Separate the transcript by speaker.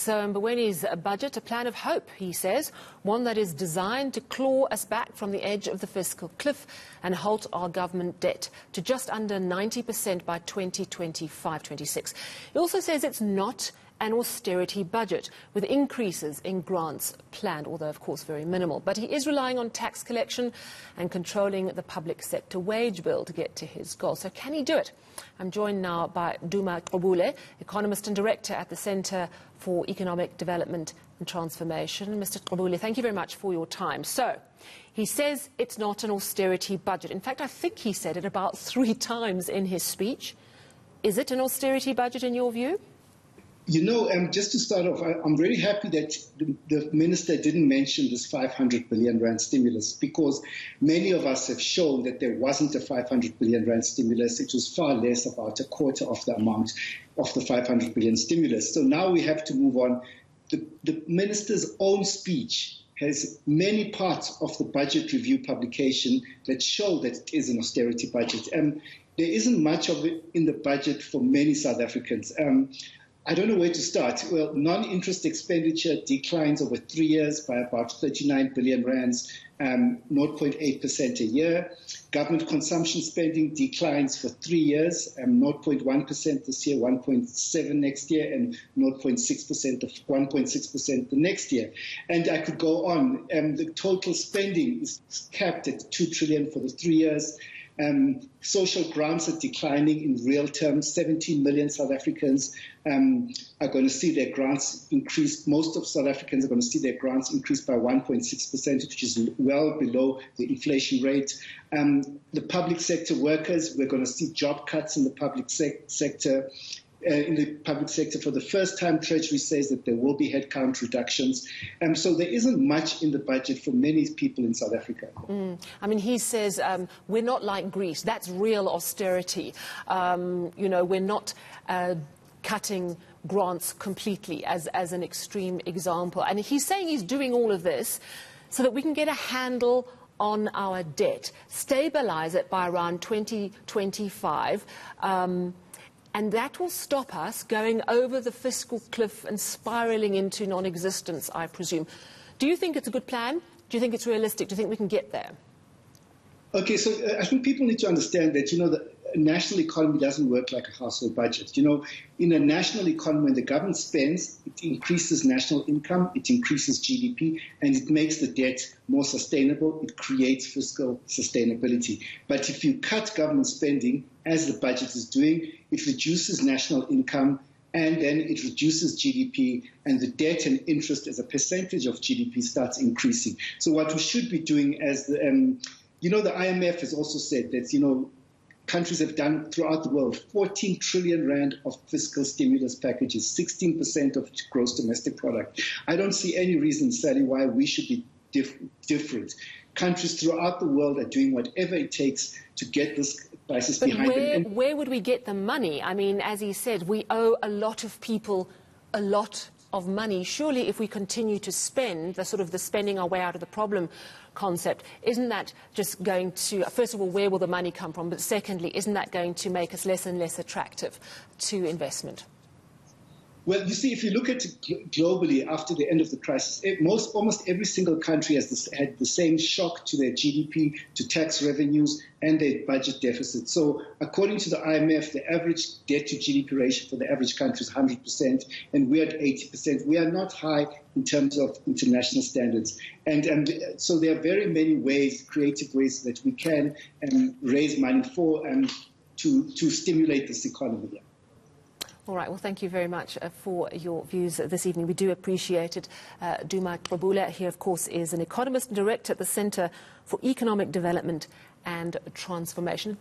Speaker 1: So Mboweni's budget, a plan of hope, he says, one that is designed to claw us back from the edge of the fiscal cliff and halt our government debt to just under 90% by 2025-26. He also says it's not an austerity budget, with increases in grants planned, although of course very minimal. But he is relying on tax collection and controlling the public sector wage bill to get to his goal. So can he do it? I'm joined now by Duma Gqubule, economist and director at the Centre for Economic Development and Transformation. Mr. Gqubule, thank you very much for your time. So he says it's not an austerity budget. In fact, I think he said it about 3 times in his speech. Is it an austerity budget in your view?
Speaker 2: You know, just to start off, I'm very happy that the minister didn't mention this 500 billion rand stimulus, because many of us have shown that there wasn't a 500 billion rand stimulus. It was far less, about a quarter of the amount of the 500 billion stimulus. So now we have to move on. The minister's own speech has many parts of the budget review publication that show that it is an austerity budget. There isn't much of it in the budget for many South Africans. I don't know where to start. Well, non-interest expenditure declines over 3 years by about 39 billion rands, 0.8% a year. Government consumption spending declines for 3 years, 0.1% this year, 1.7% next year, and 1.6% the next year. And I could go on. The total spending is capped at 2 trillion for the 3 years. Social grants are declining in real terms. 17 million South Africans are going to see their grants increase. Most of South Africans are going to see their grants increase by 1.6%, which is well below the inflation rate. The public sector workers, we're going to see job cuts in the public sector. In the public sector, for the first time, Treasury says that there will be headcount reductions. So there isn't much in the budget for many people in South Africa.
Speaker 1: I mean, he says we're not like Greece. That's real austerity. You know, we're not cutting grants completely, as an extreme example. And he's saying he's doing all of this so that we can get a handle on our debt, stabilize it by around 2025, and that will stop us going over the fiscal cliff and spiralling into non-existence, I presume. Do you think it's a good plan? Do you think it's realistic? Do you think we can get there?
Speaker 2: Okay, so I think people need to understand that, you know, the national economy doesn't work like a household budget. You know, in a national economy, when the government spends, it increases national income, it increases GDP, and it makes the debt more sustainable. It creates fiscal sustainability. But if you cut government spending, as the budget is doing, it reduces national income, and then it reduces GDP, and the debt and interest as a percentage of GDP starts increasing. So what we should be doing, as the you know, the IMF has also said that, you know, countries have done throughout the world 14 trillion rand of fiscal stimulus packages, 16% of gross domestic product. I don't see any reason, Sally, why we should be different. Countries throughout the world are doing whatever it takes to get this crisis behind them.
Speaker 1: But where would we get the money? I mean, as he said, we owe a lot of people a lot of money. Surely if we continue to spend, the sort of the spending our way out of the problem concept, isn't that just going to, first of all, where will the money come from? But secondly, isn't that going to make us less and less attractive to investment?
Speaker 2: Well, you see, if you look at it globally after the end of the crisis, almost every single country has had the same shock to their GDP, to tax revenues, and their budget deficit. So according to the IMF, the average debt to GDP ratio for the average country is 100%, and we're at 80%. We are not high in terms of international standards. And so there are very many ways, creative ways, that we can raise money for to stimulate this economy.
Speaker 1: All right, well, thank you very much for your views this evening. We do appreciate it. Duma Gqubule, he, of course, is an economist and director at the Centre for Economic Development and Transformation.